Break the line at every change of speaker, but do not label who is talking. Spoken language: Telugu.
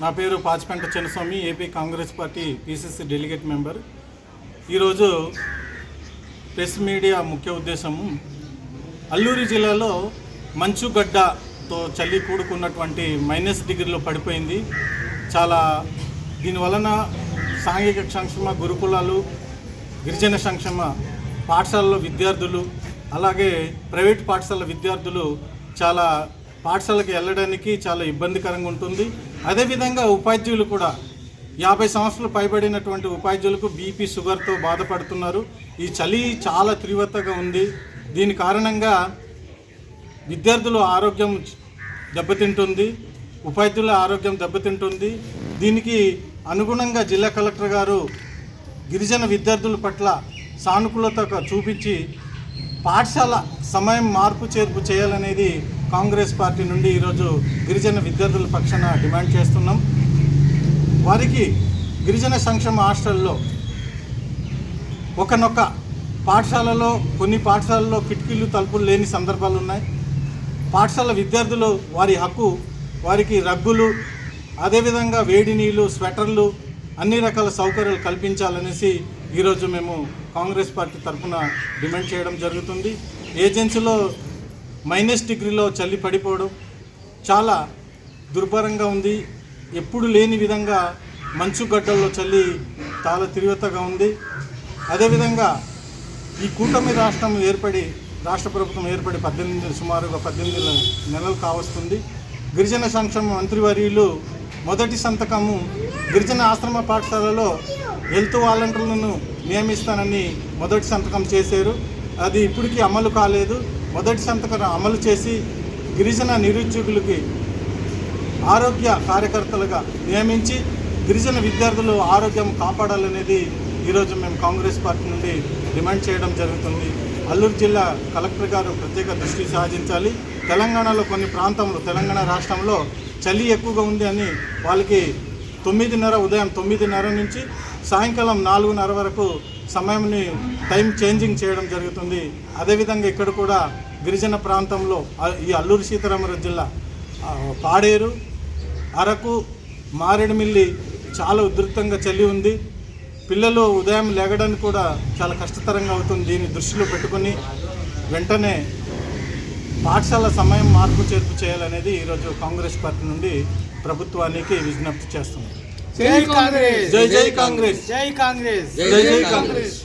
నా పేరు Pachipenta Chinnaswamy, AP Congress party PCC delegate member. ఈరోజు ప్రెస్ మీడియా ముఖ్య ఉద్దేశము అల్లూరి జిల్లాలో మంచుగడ్డతో చలి కూడుకున్నటువంటి -డిగ్రీలో పడిపోయింది. చాలా దీనివలన సాంఘిక సంక్షేమ గురుకులాలు, గిరిజన సంక్షేమ పాఠశాలలో విద్యార్థులు, అలాగే ప్రైవేట్ పాఠశాల విద్యార్థులు చాలా పాఠశాలకు వెళ్ళడానికి చాలా ఇబ్బందికరంగా ఉంటుంది. అదేవిధంగా ఉపాధ్యాయులు కూడా 50 సంవత్సరాలు పైబడినటువంటి ఉపాధ్యాయులకు బీపీ, షుగర్తో బాధపడుతున్నారు. ఈ చలి చాలా తీవ్రతగా ఉంది. దీని కారణంగా విద్యార్థుల ఆరోగ్యం దెబ్బతింటుంది, ఉపాధ్యాయుల ఆరోగ్యం దెబ్బతింటుంది. దీనికి అనుగుణంగా జిల్లా కలెక్టర్ గారు గిరిజన విద్యార్థుల పట్ల సానుకూలత చూపించి పాఠశాల సమయం మార్పు చేర్పు చేయాలనేది కాంగ్రెస్ పార్టీ నుండి ఈరోజు గిరిజన విద్యార్థుల పక్షాన డిమాండ్ చేస్తున్నాం. వారికి గిరిజన సంక్షేమ హాస్టల్లో ఒకనొక పాఠశాలలో కొన్ని పాఠశాలలో కిటికీలు తలుపులు లేని సందర్భాలు ఉన్నాయి. పాఠశాల విద్యార్థులు వారి హక్కు, వారికి రగ్గులు, అదేవిధంగా వేడి నీళ్ళు, స్వెటర్లు, అన్ని రకాల సౌకర్యాలు కల్పించాలనేసి ఈరోజు మేము కాంగ్రెస్ పార్టీ తరఫున డిమాండ్ చేయడం జరుగుతుంది. ఏజెన్సీలో -డిగ్రీలో చలి పడిపోవడం చాలా దుర్భరంగా ఉంది. ఎప్పుడు లేని విధంగా మంచుగడ్డల్లో చలి చాలా తీవ్రతగా ఉంది. అదేవిధంగా ఈ కూటమి రాష్ట్ర ప్రభుత్వం ఏర్పడి సుమారుగా 18 నెలలు కావస్తుంది. గిరిజన సంక్షేమ మంత్రివర్యులు మొదటి సంతకము గిరిజన ఆశ్రమ పాఠశాలలో హెల్త్ వాలంటీర్లను నియమిస్తానని మొదటి సంతకం చేశారు. అది ఇప్పటికీ అమలు కాలేదు. మొదటి సంతకం అమలు చేసి గిరిజన నిరుద్యోగులకి ఆరోగ్య కార్యకర్తలుగా నియమించి గిరిజన విద్యార్థులు ఆరోగ్యం కాపాడాలనేది ఈరోజు మేము కాంగ్రెస్ పార్టీ నుండి డిమాండ్ చేయడం జరుగుతుంది. అల్లూరు జిల్లా కలెక్టర్ గారు ప్రత్యేక దృష్టి సాధించాలి. తెలంగాణలో కొన్ని ప్రాంతంలో, తెలంగాణ రాష్ట్రంలో చలి ఎక్కువగా ఉంది అని వాళ్ళకి ఉదయం 9:30 నుంచి సాయంకాలం 4:30 వరకు సమయంని టైం చేంజింగ్ చేయడం జరుగుతుంది. అదేవిధంగా ఇక్కడ కూడా గిరిజన ప్రాంతంలో ఈ అల్లూరి సీతారామరాజు జిల్లా పాడేరు, అరకు, మారేడుమిల్లి చాలా ఉధృతంగా చలి ఉంది. పిల్లలు ఉదయం లేగడానికి కూడా చాలా కష్టతరంగా అవుతుంది. దీన్ని దృష్టిలో పెట్టుకొని వెంటనే పాఠశాల సమయం మార్పు చేర్పు చేయాలనేది ఈరోజు కాంగ్రెస్ పార్టీ నుండి ప్రభుత్వానికి విజ్ఞప్తి చేస్తున్నాం.
జై కాంగ్రెస్,
జై జై కాంగ్రెస్,
జై కాంగ్రెస్,
జై జై కాంగ్రెస్.